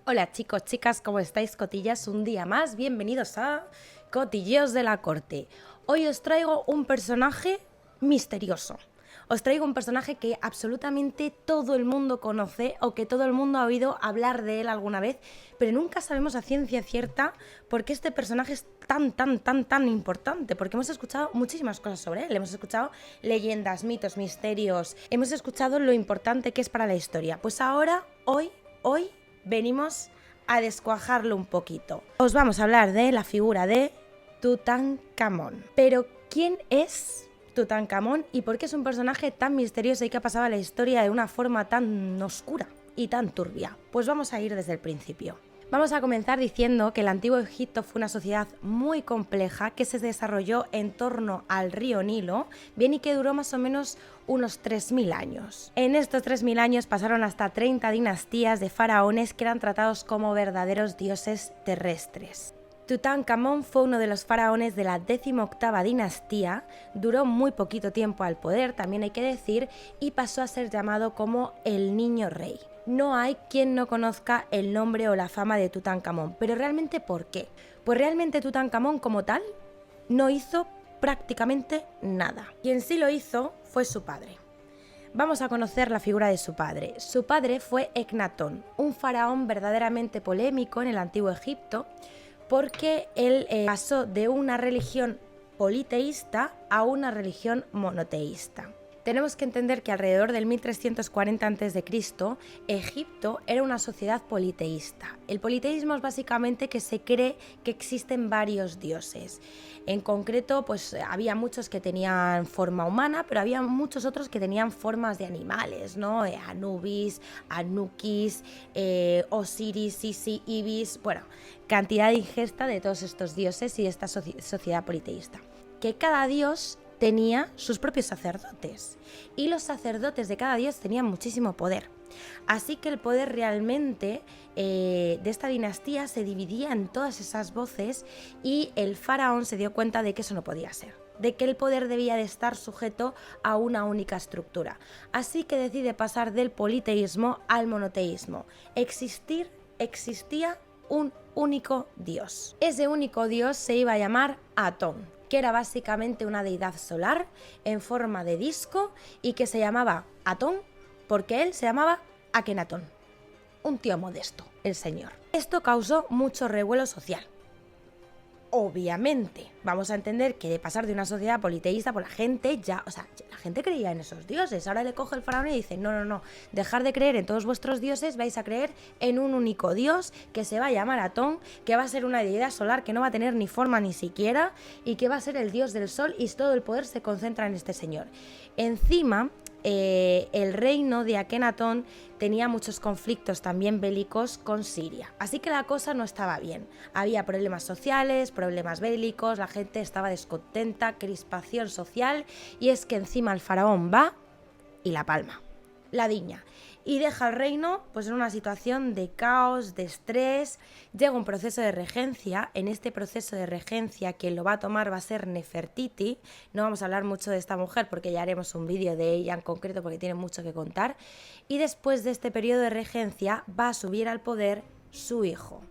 Hola chicos, chicas, ¿cómo estáis, cotillas? Un día más, bienvenidos a Cotilleos de la Corte. Hoy os traigo un personaje misterioso. Os traigo un personaje que absolutamente todo el mundo conoce o que todo el mundo ha oído hablar de él alguna vez, pero nunca sabemos a ciencia cierta por qué este personaje es tan importante, porque hemos escuchado muchísimas cosas sobre él, hemos escuchado leyendas, mitos, misterios, hemos escuchado lo importante que es para la historia. Pues ahora, hoy venimos a descuajarlo un poquito. Os vamos a hablar de la figura de Tutankamón. Pero, ¿quién es Tutankamón y por qué es un personaje tan misterioso y que ha pasado a la historia de una forma tan oscura y tan turbia? Pues vamos a ir desde el principio. Vamos a comenzar diciendo que el antiguo Egipto fue una sociedad muy compleja que se desarrolló en torno al río Nilo, bien y que duró más o menos unos 3000 años. En estos 3000 años pasaron hasta 30 dinastías de faraones que eran tratados como verdaderos dioses terrestres. Tutankamón fue uno de los faraones de la 18ª dinastía, duró muy poquito tiempo al poder, también hay que decir, y pasó a ser llamado como el Niño Rey. No hay quien no conozca el nombre o la fama de Tutankamón, pero ¿realmente por qué? Pues realmente Tutankamón como tal no hizo prácticamente nada. Quien sí lo hizo fue su padre. Vamos a conocer la figura de su padre. Su padre fue Ecnatón, un faraón verdaderamente polémico en el antiguo Egipto, porque él pasó de una religión politeísta a una religión monoteísta. Tenemos que entender que alrededor del 1340 a.C., Egipto era una sociedad politeísta. El politeísmo es básicamente que se cree que existen varios dioses. En concreto, pues había muchos que tenían forma humana, pero había muchos otros que tenían formas de animales, ¿no? Anubis, Anukis, Osiris, Isi, Ibis, bueno, cantidad ingesta de todos estos dioses y de esta sociedad politeísta. Que cada dios tenía sus propios sacerdotes y los sacerdotes de cada dios tenían muchísimo poder. Así que el poder realmente de esta dinastía se dividía en todas esas voces y el faraón se dio cuenta de que eso no podía ser, de que el poder debía de estar sujeto a una única estructura. Así que decide pasar del politeísmo al monoteísmo. Existía un único dios. Ese único dios se iba a llamar Atón, que era básicamente una deidad solar en forma de disco y que se llamaba Atón porque él se llamaba Akenatón, un tío modesto, el señor. Esto causó mucho revuelo social. Obviamente, vamos a entender que de pasar de una sociedad politeísta, pues la gente la gente creía en esos dioses. Ahora le coge el faraón y dice, no, dejar de creer en todos vuestros dioses, vais a creer en un único dios que se va a llamar Atón, que va a ser una deidad solar que no va a tener ni forma ni siquiera y que va a ser el dios del sol y todo el poder se concentra en este señor. Encima, el reino de Akenatón tenía muchos conflictos también bélicos con Siria, así que la cosa no estaba bien. Había problemas sociales, problemas bélicos, la gente estaba descontenta, crispación social, y es que encima el faraón va y la palma, la diña, y deja el reino pues en una situación de caos, de estrés. Llega un proceso de regencia. En este proceso de regencia quien lo va a tomar va a ser Nefertiti. No vamos a hablar mucho de esta mujer porque ya haremos un vídeo de ella en concreto porque tiene mucho que contar. Y después de este periodo de regencia va a subir al poder su hijo,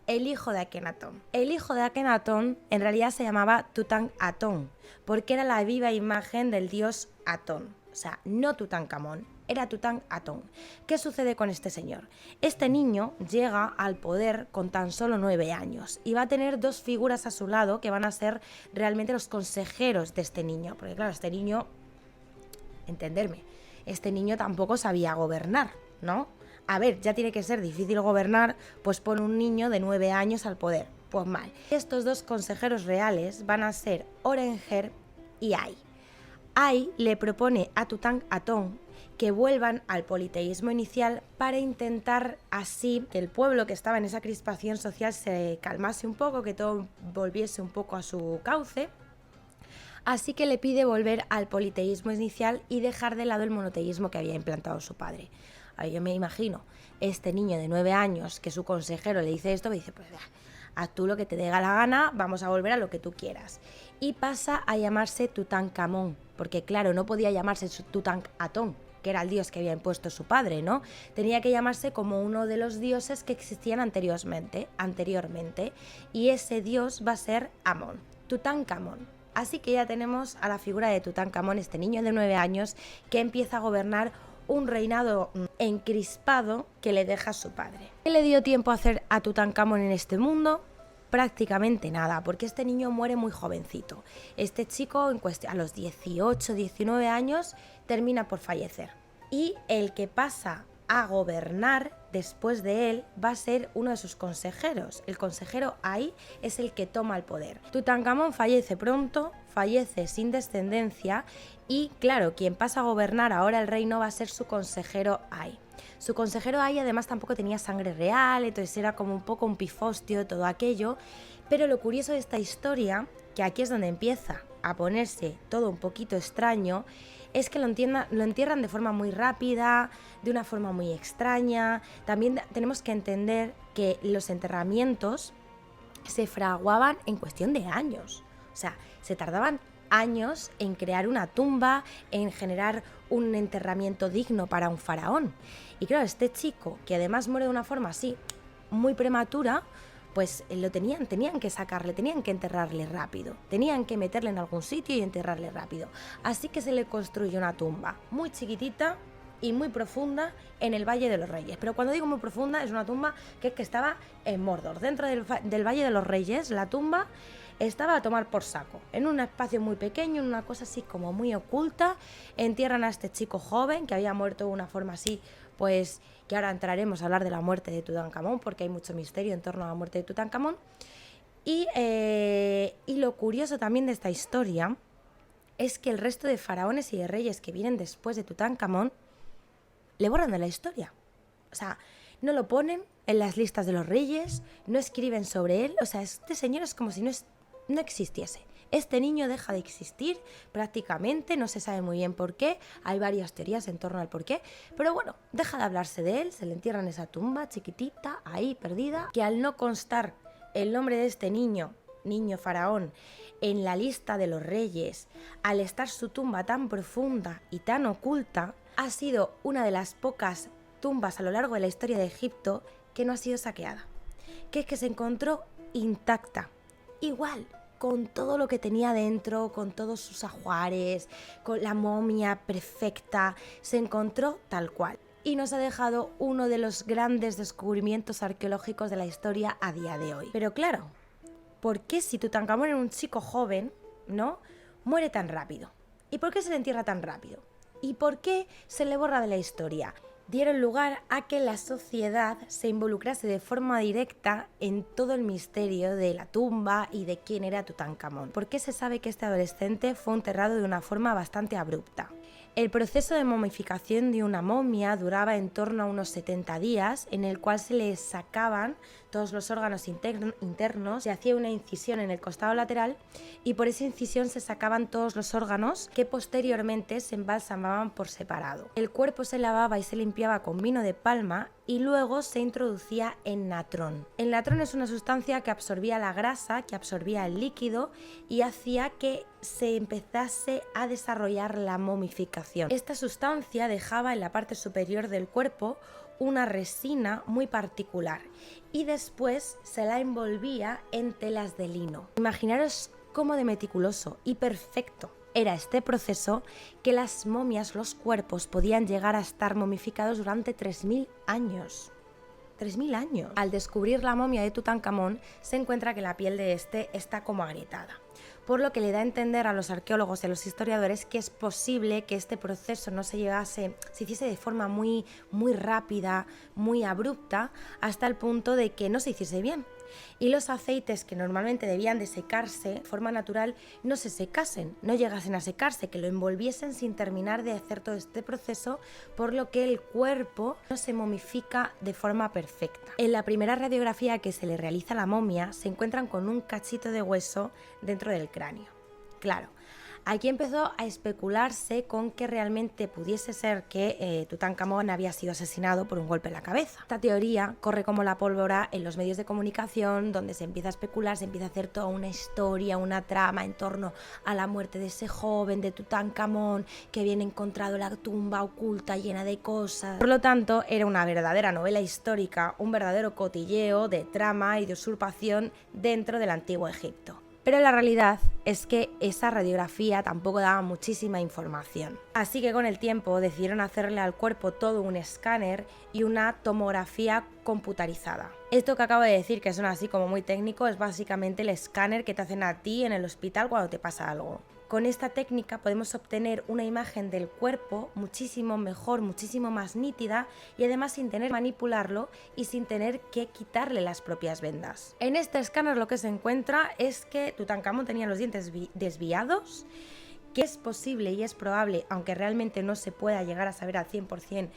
el hijo de Akenatón. El hijo de Akenatón en realidad se llamaba Tutanatón porque era la viva imagen del dios Atón. O sea, no Tutankamón, era Tutanatón. ¿Qué sucede con este señor? Este niño llega al poder con tan solo 9 años y va a tener dos figuras a su lado que van a ser realmente los consejeros de este niño. Porque claro, este niño, entenderme, este niño tampoco sabía gobernar, ¿no? A ver, ya tiene que ser difícil gobernar, pues pone un niño de 9 años al poder. Pues mal. Estos dos consejeros reales van a ser Orenger y Ay. Ay le propone a Tutanatón que vuelvan al politeísmo inicial para intentar así que el pueblo que estaba en esa crispación social se calmase un poco, que todo volviese un poco a su cauce. Así que le pide volver al politeísmo inicial y dejar de lado el monoteísmo que había implantado su padre. A ver, yo me imagino este niño de 9 años que su consejero le dice esto, me dice, pues haz tú lo que te dé la gana, vamos a volver a lo que tú quieras. Y pasa a llamarse Tutankamón, porque claro, no podía llamarse Tutanatón, que era el dios que había impuesto su padre, ¿no? Tenía que llamarse como uno de los dioses que existían anteriormente, y ese dios va a ser Amón, Tutankamón. Así que ya tenemos a la figura de Tutankamón, este niño de 9 años que empieza a gobernar un reinado encrispado que le deja a su padre. ¿Qué le dio tiempo a hacer a Tutankamón en este mundo? Prácticamente nada, porque este niño muere muy jovencito. Este chico a los 18, 19 años termina por fallecer. Y el que pasa a gobernar después de él va a ser uno de sus consejeros. El consejero Ay es el que toma el poder. Tutankamón fallece pronto, fallece sin descendencia y claro, quien pasa a gobernar ahora el reino va a ser su consejero Ay. Su consejero Ay además tampoco tenía sangre real, entonces era como un poco un pifostio todo aquello, pero lo curioso de esta historia, que aquí es donde empieza a ponerse todo un poquito extraño, es que lo entierran de forma muy rápida, de una forma muy extraña. También tenemos que entender que los enterramientos se fraguaban en cuestión de años. O sea, se tardaban años en crear una tumba, en generar un enterramiento digno para un faraón. Y claro, este chico, que además muere de una forma así, muy prematura, pues tenían que sacarle, tenían que enterrarle rápido, tenían que meterle en algún sitio y enterrarle rápido. Así que se le construyó una tumba muy chiquitita y muy profunda en el Valle de los Reyes. Pero cuando digo muy profunda, es una tumba que estaba en Mordor. Dentro del Valle de los Reyes, la tumba estaba a tomar por saco. En un espacio muy pequeño, en una cosa así como muy oculta, entierran a este chico joven que había muerto de una forma así, pues que ahora entraremos a hablar de la muerte de Tutankamón, porque hay mucho misterio en torno a la muerte de Tutankamón. Y lo curioso también de esta historia es que el resto de faraones y de reyes que vienen después de Tutankamón le borran de la historia. O sea, no lo ponen en las listas de los reyes, no escriben sobre él. O sea, este señor es como si no existiese. Este niño deja de existir prácticamente, no se sabe muy bien por qué, hay varias teorías en torno al por qué, pero bueno, deja de hablarse de él, se le entierra en esa tumba chiquitita, ahí perdida, que al no constar el nombre de este niño faraón, en la lista de los reyes, al estar su tumba tan profunda y tan oculta, ha sido una de las pocas tumbas a lo largo de la historia de Egipto que no ha sido saqueada, que es que se encontró intacta, igual, con todo lo que tenía dentro, con todos sus ajuares, con la momia perfecta, se encontró tal cual. Y nos ha dejado uno de los grandes descubrimientos arqueológicos de la historia a día de hoy. Pero claro, ¿por qué si Tutankamón era un chico joven, ¿no?, muere tan rápido? ¿Y por qué se le entierra tan rápido? ¿Y por qué se le borra de la historia? Dieron lugar a que la sociedad se involucrase de forma directa en todo el misterio de la tumba y de quién era Tutankamón. ¿Por qué se sabe que este adolescente fue enterrado de una forma bastante abrupta? El proceso de momificación de una momia duraba en torno a unos 70 días, en el cual se le sacaban todos los órganos internos, se hacía una incisión en el costado lateral y por esa incisión se sacaban todos los órganos que posteriormente se embalsamaban por separado. El cuerpo se lavaba y se limpiaba con vino de palma y luego se introducía en natrón. El natrón es una sustancia que absorbía la grasa, que absorbía el líquido y hacía que se empezase a desarrollar la momificación. Esta sustancia dejaba en la parte superior del cuerpo una resina muy particular y después se la envolvía en telas de lino. Imaginaros cómo de meticuloso y perfecto era este proceso, que las momias, los cuerpos, podían llegar a estar momificados durante 3000 años. 3000 años. Al descubrir la momia de Tutankamón, se encuentra que la piel de este está como agrietada, por lo que le da a entender a los arqueólogos y a los historiadores que es posible que este proceso no se hiciese de forma muy rápida, muy abrupta, hasta el punto de que no se hiciese bien. Y los aceites que normalmente debían de secarse de forma natural no se secasen, no llegasen a secarse, que lo envolviesen sin terminar de hacer todo este proceso, por lo que el cuerpo no se momifica de forma perfecta. En la primera radiografía que se le realiza a la momia se encuentran con un cachito de hueso dentro del cráneo. Claro, Aquí empezó a especularse con que realmente pudiese ser que Tutankamón había sido asesinado por un golpe en la cabeza. Esta teoría corre como la pólvora en los medios de comunicación, donde se empieza a especular, se empieza a hacer toda una historia, una trama en torno a la muerte de ese joven, de Tutankamón, que había encontrado la tumba oculta llena de cosas. Por lo tanto, era una verdadera novela histórica, un verdadero cotilleo de trama y de usurpación dentro del antiguo Egipto. Pero la realidad es que esa radiografía tampoco daba muchísima información. Así que con el tiempo decidieron hacerle al cuerpo todo un escáner y una tomografía computarizada. Esto que acabo de decir, que suena así como muy técnico, es básicamente el escáner que te hacen a ti en el hospital cuando te pasa algo. Con esta técnica podemos obtener una imagen del cuerpo muchísimo mejor, muchísimo más nítida y además sin tener que manipularlo y sin tener que quitarle las propias vendas. En este escáner lo que se encuentra es que Tutankamón tenía los dientes desviados, que es posible y es probable, aunque realmente no se pueda llegar a saber al 100%,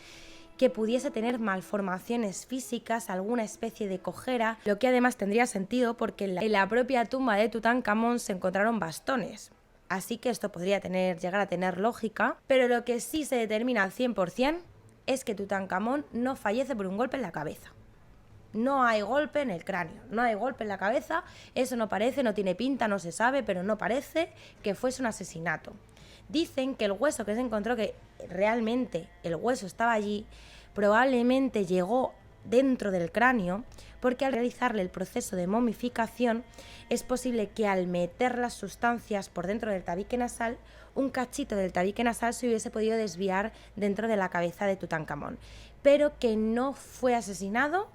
que pudiese tener malformaciones físicas, alguna especie de cojera, lo que además tendría sentido porque en la propia tumba de Tutankamón se encontraron bastones. Así que esto podría llegar a tener lógica, pero lo que sí se determina al 100% es que Tutankamón no fallece por un golpe en la cabeza. No hay golpe en el cráneo, no hay golpe en la cabeza, eso no parece, no tiene pinta, no se sabe, pero no parece que fuese un asesinato. Dicen que el hueso que se encontró, que realmente el hueso estaba allí, probablemente llegó dentro del cráneo, porque al realizarle el proceso de momificación es posible que al meter las sustancias por dentro del tabique nasal, un cachito del tabique nasal se hubiese podido desviar dentro de la cabeza de Tutankamón, pero que no fue asesinado.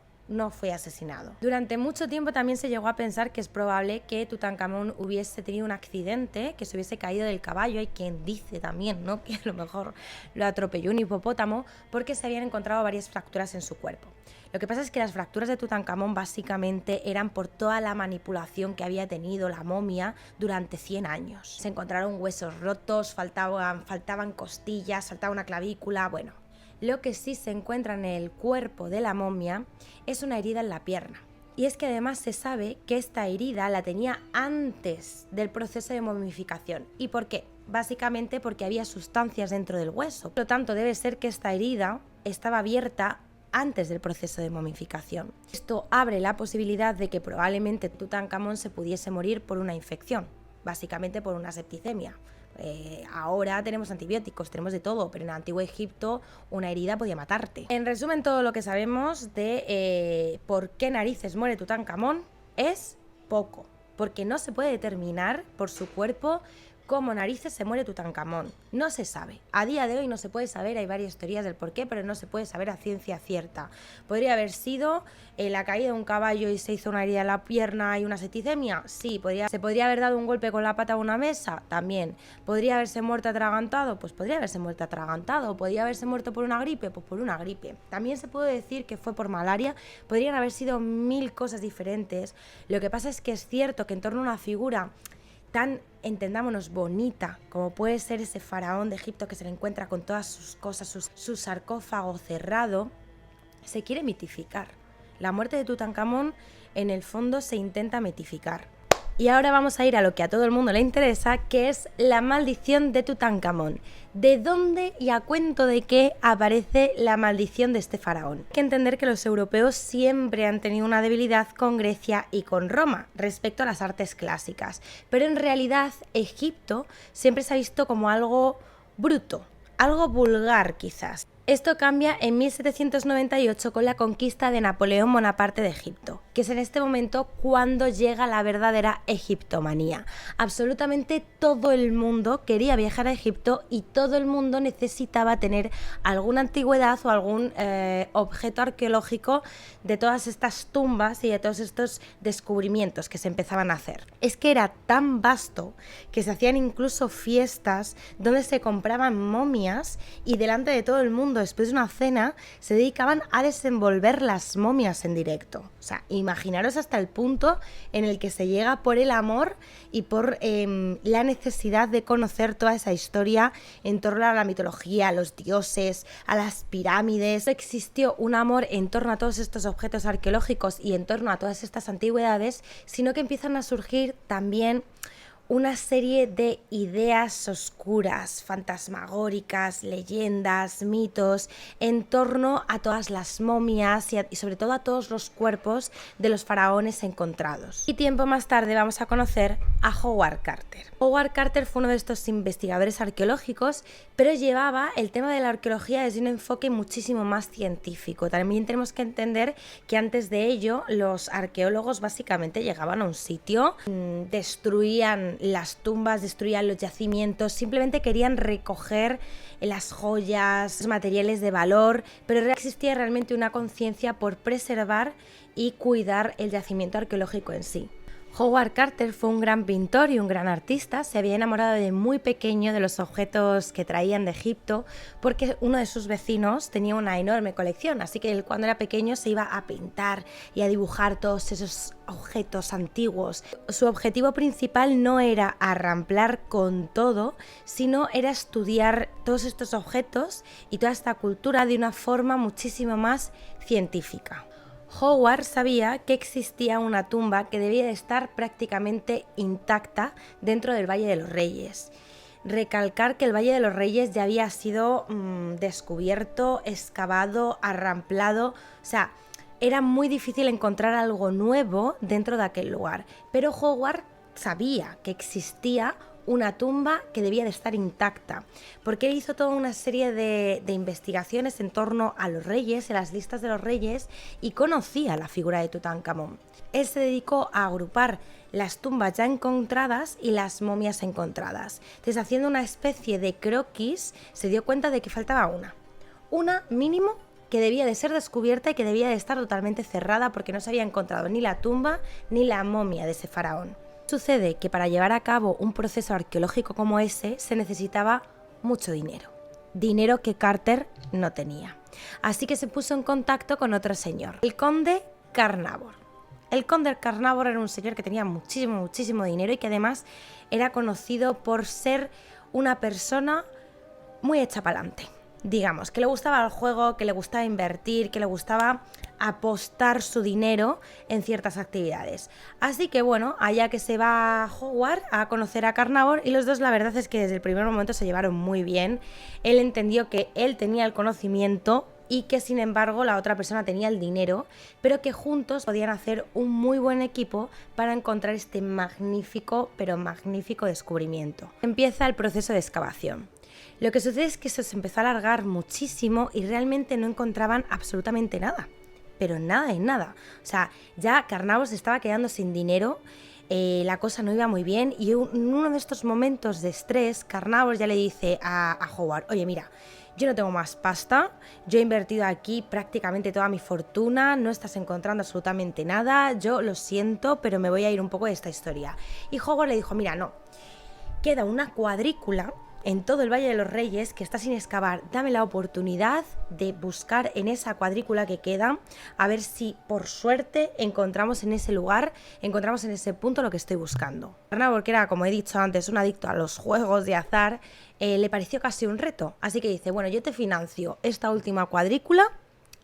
Durante mucho tiempo también se llegó a pensar que es probable que Tutankamón hubiese tenido un accidente, que se hubiese caído del caballo. Hay quien dice también, ¿no?, que a lo mejor lo atropelló un hipopótamo, porque se habían encontrado varias fracturas en su cuerpo. Lo que pasa es que las fracturas de Tutankamón básicamente eran por toda la manipulación que había tenido la momia durante 100 años. Se encontraron huesos rotos, faltaban costillas, faltaba una clavícula, bueno. Lo que sí se encuentra en el cuerpo de la momia es una herida en la pierna. Y es que además se sabe que esta herida la tenía antes del proceso de momificación. ¿Y por qué? Básicamente porque había sustancias dentro del hueso. Por lo tanto, debe ser que esta herida estaba abierta antes del proceso de momificación. Esto abre la posibilidad de que probablemente Tutankamón se pudiese morir por una infección, básicamente por una septicemia. Ahora tenemos antibióticos, tenemos de todo, pero en el antiguo Egipto una herida podía matarte. En resumen, todo lo que sabemos de por qué narices muere Tutankamón es poco, porque no se puede determinar por su cuerpo cómo narices se muere Tutankamón. No se sabe. A día de hoy no se puede saber, hay varias teorías del por qué, pero no se puede saber a ciencia cierta. Podría haber sido la caída de un caballo y se hizo una herida en la pierna y una septicemia. Sí. Se podría haber dado un golpe con la pata a una mesa. También. ¿Podría haberse muerto atragantado? Pues podría haberse muerto atragantado. ¿Podría haberse muerto por una gripe? Pues por una gripe. También se puede decir que fue por malaria. Podrían haber sido 1000 cosas diferentes. Lo que pasa es que es cierto que en torno a una figura tan, entendámonos, bonita como puede ser ese faraón de Egipto que se le encuentra con todas sus cosas, su sarcófago cerrado, se quiere mitificar. La muerte de Tutankamón en el fondo se intenta mitificar. Y ahora vamos a ir a lo que a todo el mundo le interesa, que es la maldición de Tutankamón. ¿De dónde y a cuento de qué aparece la maldición de este faraón? Hay que entender que los europeos siempre han tenido una debilidad con Grecia y con Roma respecto a las artes clásicas, pero en realidad Egipto siempre se ha visto como algo bruto, algo vulgar quizás. Esto cambia en 1798 con la conquista de Napoleón Bonaparte de Egipto, que es en este momento cuando llega la verdadera egiptomanía. Absolutamente todo el mundo quería viajar a Egipto y todo el mundo necesitaba tener alguna antigüedad o algún objeto arqueológico de todas estas tumbas y de todos estos descubrimientos que se empezaban a hacer. Es que era tan vasto que se hacían incluso fiestas donde se compraban momias y delante de todo el mundo, después de una cena, se dedicaban a desenvolver las momias en directo. O sea, imaginaros hasta el punto en el que se llega por el amor y por la necesidad de conocer toda esa historia en torno a la mitología, a los dioses, a las pirámides. Existió un amor en torno a todos estos objetos arqueológicos y en torno a todas estas antigüedades, sino que empiezan a surgir también una serie de ideas oscuras, fantasmagóricas, leyendas, mitos en torno a todas las momias y sobre todo a todos los cuerpos de los faraones encontrados. Y tiempo más tarde vamos a conocer a Howard Carter. Howard Carter fue uno de estos investigadores arqueológicos, pero llevaba el tema de la arqueología desde un enfoque muchísimo más científico. También tenemos que entender que antes de ello los arqueólogos básicamente llegaban a un sitio, destruían las tumbas, destruían los yacimientos, simplemente querían recoger las joyas, los materiales de valor, pero existía realmente una conciencia por preservar y cuidar el yacimiento arqueológico en sí. Howard Carter fue un gran pintor y un gran artista. Se había enamorado de muy pequeño de los objetos que traían de Egipto porque uno de sus vecinos tenía una enorme colección, así que él cuando era pequeño se iba a pintar y a dibujar todos esos objetos antiguos. Su objetivo principal no era arramplar con todo, sino era estudiar todos estos objetos y toda esta cultura de una forma muchísimo más científica. Howard sabía que existía una tumba que debía de estar prácticamente intacta dentro del Valle de los Reyes. Recalcar que el Valle de los Reyes ya había sido descubierto, excavado, arramplado, o sea, era muy difícil encontrar algo nuevo dentro de aquel lugar, pero Howard sabía que existía una tumba que debía de estar intacta, porque él hizo toda una serie de investigaciones en torno a los reyes, en las listas de los reyes, y conocía la figura de Tutankamón. Él se dedicó a agrupar las tumbas ya encontradas y las momias encontradas. Entonces, haciendo una especie de croquis, se dio cuenta de que faltaba una mínimo, que debía de ser descubierta y que debía de estar totalmente cerrada porque no se había encontrado ni la tumba ni la momia de ese faraón. Sucede que para llevar a cabo un proceso arqueológico como ese se necesitaba mucho dinero que Carter no tenía. Así que se puso en contacto con otro señor, el conde Carnarvon. El conde Carnarvon era un señor que tenía muchísimo dinero y que además era conocido por ser una persona muy hecha pa'lante. Digamos, que le gustaba el juego, que le gustaba invertir, que le gustaba apostar su dinero en ciertas actividades. Así que bueno, allá que se va Howard a conocer a Carnarvon, y los dos la verdad es que desde el primer momento se llevaron muy bien. Él entendió que él tenía el conocimiento y que sin embargo la otra persona tenía el dinero, pero que juntos podían hacer un muy buen equipo para encontrar este magnífico descubrimiento. Empieza el proceso de excavación. Lo que sucede es que eso se empezó a alargar muchísimo y realmente no encontraban absolutamente nada, pero nada de nada. O sea, ya Carnarvon se estaba quedando sin dinero, la cosa no iba muy bien y en uno de estos momentos de estrés, Carnarvon ya le dice a Howard, oye mira, yo no tengo más pasta, yo he invertido aquí prácticamente toda mi fortuna, no estás encontrando absolutamente nada, yo lo siento, pero me voy a ir un poco de esta historia. Y Howard le dijo, mira, no, queda una cuadrícula en todo el Valle de los Reyes que está sin excavar, dame la oportunidad de buscar en esa cuadrícula que queda, a ver si por suerte encontramos en ese lugar, encontramos en ese punto lo que estoy buscando. Carnarvon, que era, como he dicho antes, un adicto a los juegos de azar, le pareció casi un reto, así que dice, bueno, yo te financio esta última cuadrícula,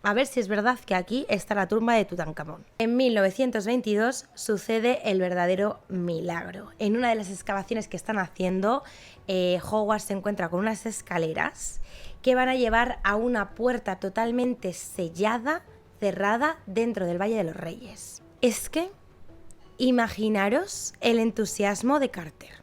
a ver si es verdad que aquí está la tumba de Tutankamón. En 1922 sucede el verdadero milagro. En una de las excavaciones que están haciendo, Howard se encuentra con unas escaleras que van a llevar a una puerta totalmente sellada, cerrada, dentro del Valle de los Reyes. Es que, imaginaros el entusiasmo de Carter.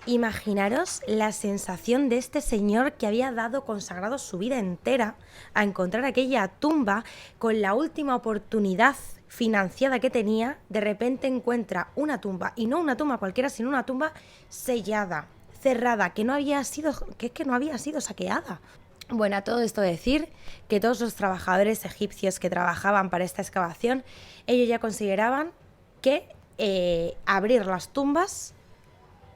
Imaginaros la sensación de este señor que había consagrado su vida entera a encontrar aquella tumba. Con la última oportunidad financiada que tenía, de repente encuentra una tumba, y no una tumba cualquiera, sino una tumba sellada, cerrada, que no había sido saqueada. Bueno, a todo esto decir que todos los trabajadores egipcios que trabajaban para esta excavación, ellos ya consideraban que abrir las tumbas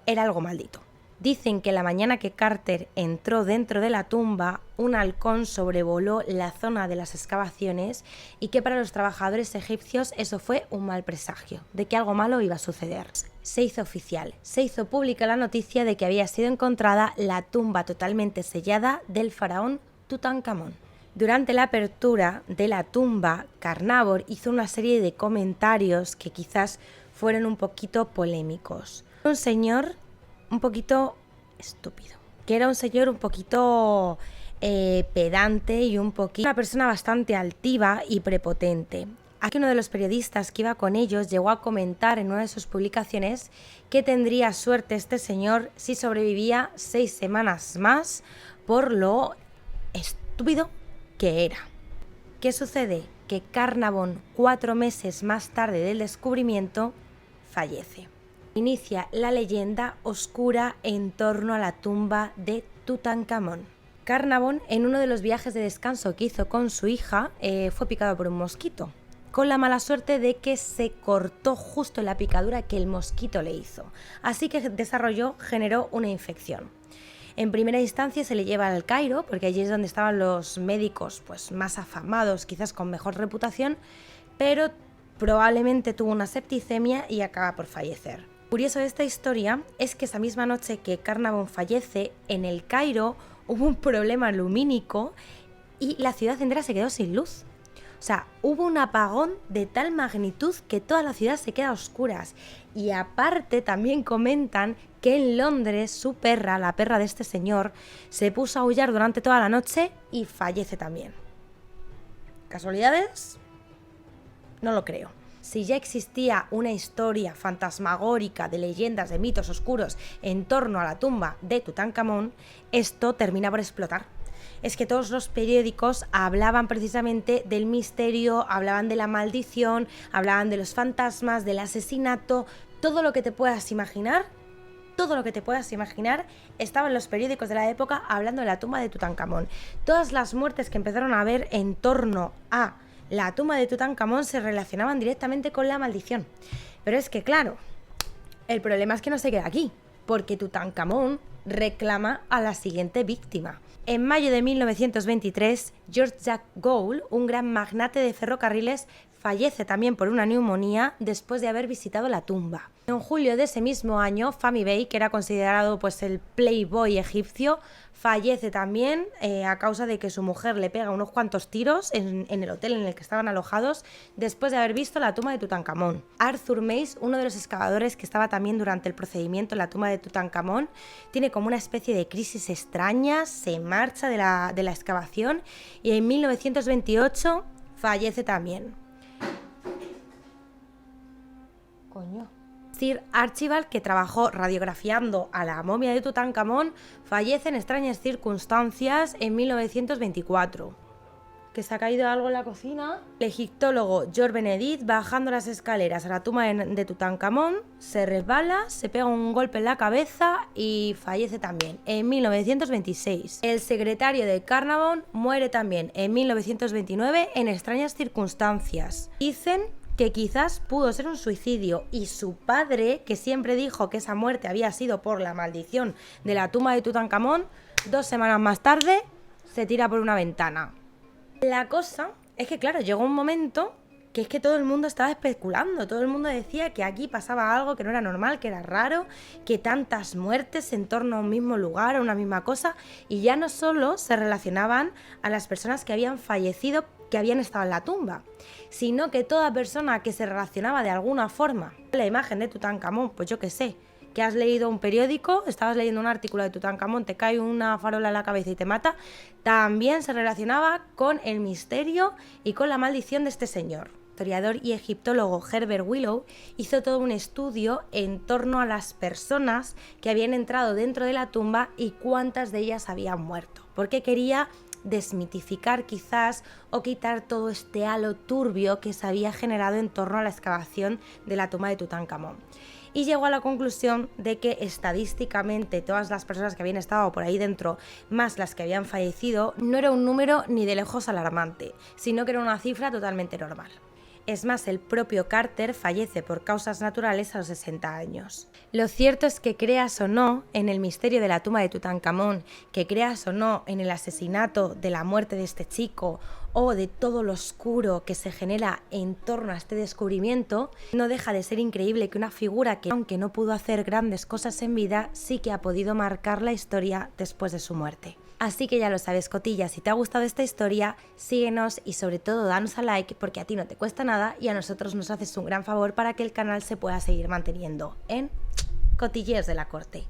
era algo maldito. Dicen que la mañana que Carter entró dentro de la tumba, un halcón sobrevoló la zona de las excavaciones y que para los trabajadores egipcios eso fue un mal presagio, de que algo malo iba a suceder. Se hizo oficial, se hizo pública la noticia de que había sido encontrada la tumba totalmente sellada del faraón Tutankamón. Durante la apertura de la tumba, Carnarvon hizo una serie de comentarios que quizás fueron un poquito polémicos. Un señor un poquito estúpido, que era un señor un poquito pedante y una persona bastante altiva y prepotente. Aquí uno de los periodistas que iba con ellos llegó a comentar en una de sus publicaciones que tendría suerte este señor si sobrevivía 6 semanas más por lo estúpido que era. ¿Qué sucede? Que Carnarvon, 4 meses más tarde del descubrimiento, fallece. Inicia la leyenda oscura en torno a la tumba de Tutankamón. Carnarvon, en uno de los viajes de descanso que hizo con su hija, fue picado por un mosquito, con la mala suerte de que se cortó justo la picadura que el mosquito le hizo. Así que generó una infección. En primera instancia se le lleva al Cairo, porque allí es donde estaban los médicos pues, más afamados, quizás con mejor reputación, pero probablemente tuvo una septicemia y acaba por fallecer. Curioso de esta historia es que esa misma noche que Carnarvon fallece, en el Cairo hubo un problema lumínico y la ciudad entera se quedó sin luz. O sea, hubo un apagón de tal magnitud que toda la ciudad se queda a oscuras. Y aparte también comentan que en Londres su perra, la perra de este señor, se puso a aullar durante toda la noche y fallece también. ¿Casualidades? No lo creo. Si ya existía una historia fantasmagórica de leyendas, de mitos oscuros en torno a la tumba de Tutankamón, esto termina por explotar. Es que todos los periódicos hablaban precisamente del misterio, hablaban de la maldición, hablaban de los fantasmas, del asesinato, todo lo que te puedas imaginar estaba en los periódicos de la época hablando de la tumba de Tutankamón. Todas las muertes que empezaron a haber en torno a la tumba de Tutankamón se relacionaban directamente con la maldición. Pero es que claro, el problema es que no se queda aquí, porque Tutankamón reclama a la siguiente víctima. En mayo de 1923, George Jack Gould, un gran magnate de ferrocarriles, fallece también por una neumonía después de haber visitado la tumba. En julio de ese mismo año, Fahmy Bey, que era considerado pues, el playboy egipcio, fallece también a causa de que su mujer le pega unos cuantos tiros en el hotel en el que estaban alojados después de haber visto la tumba de Tutankamón. Arthur Mace, uno de los excavadores que estaba también durante el procedimiento en la tumba de Tutankamón, tiene como una especie de crisis extraña, se marcha de la excavación y en 1928 fallece también. Coño. Sir Archibald, que trabajó radiografiando a la momia de Tutankamón, fallece en extrañas circunstancias en 1924. Que se ha caído algo en la cocina. El egiptólogo George Benedict, bajando las escaleras a la tumba de Tutankamón, se resbala, se pega un golpe en la cabeza y fallece también en 1926. El secretario de Carnarvon muere también en 1929 en extrañas circunstancias. Dicen que quizás pudo ser un suicidio y su padre, que siempre dijo que esa muerte había sido por la maldición de la tumba de Tutankamón, 2 semanas más tarde se tira por una ventana. La cosa es que, claro, llegó un momento que es que todo el mundo estaba especulando, todo el mundo decía que aquí pasaba algo que no era normal, que era raro, que tantas muertes en torno a un mismo lugar, a una misma cosa, y ya no solo se relacionaban a las personas que habían fallecido, que habían estado en la tumba, sino que toda persona que se relacionaba de alguna forma con la imagen de Tutankamón, pues yo qué sé, que has leído un periódico, estabas leyendo un artículo de Tutankamón, te cae una farola en la cabeza y te mata, también se relacionaba con el misterio y con la maldición de este señor. El historiador y egiptólogo Herbert Willow hizo todo un estudio en torno a las personas que habían entrado dentro de la tumba y cuántas de ellas habían muerto, porque quería desmitificar quizás o quitar todo este halo turbio que se había generado en torno a la excavación de la tumba de Tutankamón. Y llegó a la conclusión de que estadísticamente todas las personas que habían estado por ahí dentro, más las que habían fallecido, no era un número ni de lejos alarmante, sino que era una cifra totalmente normal. Es más, el propio Carter fallece por causas naturales a los 60 años. Lo cierto es que creas o no en el misterio de la tumba de Tutankamón, que creas o no en el asesinato, de la muerte de este chico o de todo lo oscuro que se genera en torno a este descubrimiento, no deja de ser increíble que una figura que, aunque no pudo hacer grandes cosas en vida, sí que ha podido marcar la historia después de su muerte. Así que ya lo sabes, cotillas, si te ha gustado esta historia, síguenos y sobre todo danos a like porque a ti no te cuesta nada y a nosotros nos haces un gran favor para que el canal se pueda seguir manteniendo en Cotilleos de la Corte.